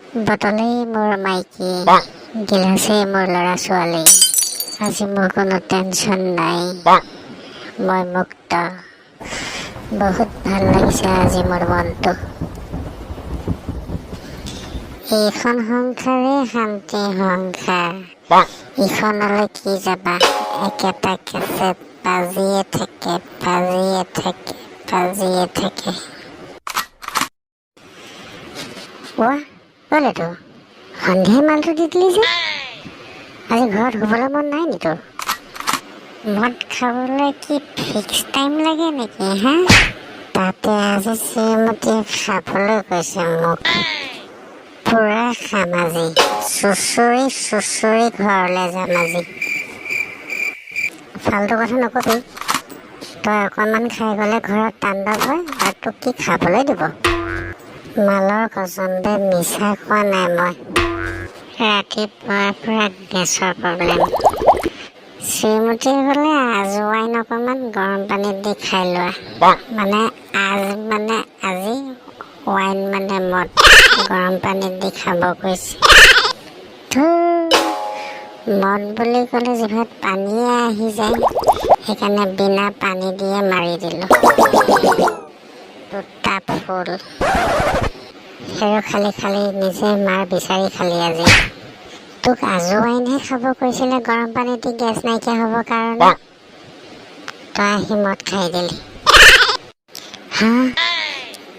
বটলেই মোৰ মাইকী, গিলাচেই মোৰ ল'ৰা ছোৱালী। আজি মোৰ কোনো টেনচন নাই, মই মুক্ত। বহুত ভাল লাগিছে আজি মোৰ মনটো। এইখন সংসাৰেই শান্তি সংসাৰ। ইখনলৈ কি যাবা, একেটা কেছেট বাজিয়ে থাকে, বাজিয়ে থাকে, বাজিয়ে থাকে। ক'লেতো সন্ধিয়া মালটো দি দিলি যে, আজি ঘৰত শুবলৈ মন নাই নি তোৰ? মদ খাবলৈ কি ফিক্স টাইম লাগে নেকি হা? তাতে আজি শ্ৰীমতীয়ে খাবলৈ কৈছে মোক। পুৰা খাম আজি, চুচৰি চুচৰি ঘৰলৈ যাম আজি। ফাল্টু কথা নকবি, তই অকণমান খাই গ'লে ঘৰত তাণ্ডৱ হয় আৰু তোক কি খাবলৈ দিব? মালৰ কচম দে, মিছা কোৱা নাই মই। ৰাতিপুৱাৰ পৰা গেছৰ প্ৰব্লেম। শ্ৰীমতী বোলে আজৱাইন অকণমান গৰম পানীত দি খাই লোৱা। মানে আজি ৱাইন মানে মদ গৰম পানীত দি খাব কৈছে। মদ বুলি ক'লে জিভাত পানীয়ে আহি যায়, সেইকাৰণে বিনা পানী দিয়ে মাৰি দিলোঁ। দুটা ফুল সেইও খালি খালি নিজে মাৰ বিচাৰি খালি আজি। তোক আজৱাইনহে খাব কৈছিলে গৰম পানী দি গেছ নাইকিয়া হ'ব কাৰণে, তই আহি মদ খাই দিলি। হা,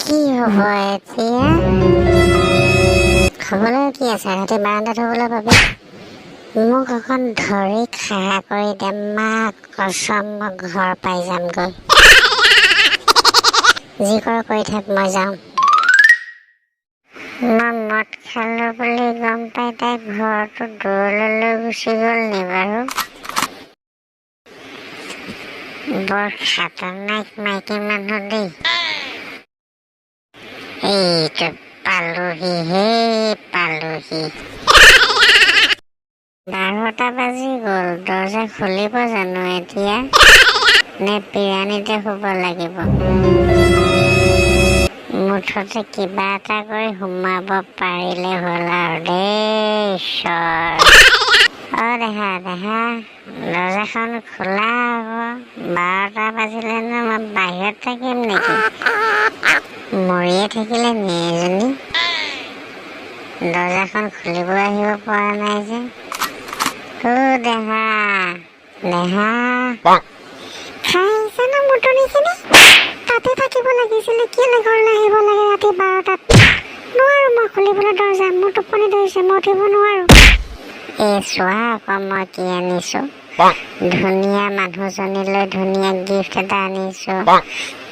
কি হ'ব এতিয়া? খাবলৈ কি আছে, ৰাতি বাৰান্দাত শুবলৈ পাবি। মোক অকণ ধৰি খাৰা কৰি দে, মা কচম মই ঘৰ পাই যামগৈ। যি কৰ কৰি থাক, মই যাওঁ। মই মদ খালো বুলি গম পাই তাই ঘৰটো দূৰলৈ লৈ গুচি গ'ল নি বাৰু? বৰ খাতাৰনাক মাইকী মানুহ দেই। এইটো পালোহি হে পালোহি। 12টা বাজি গ'ল, দৰ্জা খুলিব জানো এতিয়া? নে পিৰানিতে শুব লাগিব? মুঠতে কিবা এটা কৰি সোমাব পাৰিলে হ'ল আৰু দেই ঈশ্বৰ। দেহা দৰ্জাখন খোলা হ'ব। 12টা বাজিলেনো মই বাহিৰত থাকিম নেকি? মৰিয়ে থাকিলে নি এজনী? দৰ্জাখন খুলিব আহিব পৰা নাই যে। দেহা খাই আহিছে ন মুটনিখিনি? তাতে থাকিব লাগিছিলে, কেলে ঘৰলৈ আহিব লাগে ৰাতি 12টাত? নোৱাৰো মই খুলিবলৈ দৰ্জা, মোৰ টোপনি ধৰিছে, মই উঠিব নোৱাৰো। চোৱা আকৌ মই কি আনিছো। ধুনীয়া মানুহজনীলৈ ধুনীয়া গিফ্ট এটা আনিছো।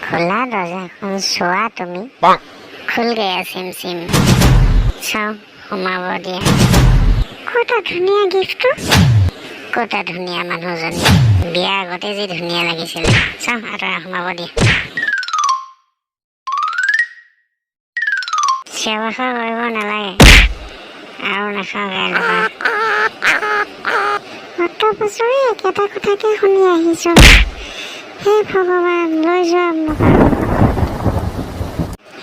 খোলা দৰ্জাখন চোৱা তুমি। খুল গয়া চিম চাওঁ, সোমাব দিয়া। ক'তা ধুনীয়া গিফ্টটো? ক'তা ধুনীয়া মানুহজনী? বিয়াৰ আগতে যি ধুনীয়া লাগিছিলে। চাওঁ, আঁতৰা সোমাব দিয়া। চিঞৰ বাখৰ কৰিব নালাগে আৰু নাখাওঁ গাই। অত বছৰে একেটা কথাকে শুনি আহিছো। হে ভগৱান, লৈ যোৱা মোক।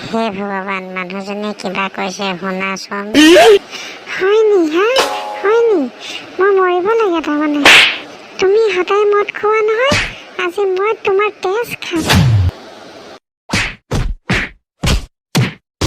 হে ভগৱান, মানুহজনীয়ে কিবা কৈছে শুনাচোন। হয় নি হা? হয় নি? মই মৰিব লাগে তাৰমানে। তুমি সদায় মদ খোৱা নহয়, আজি মই তোমাৰ তেজ খাম।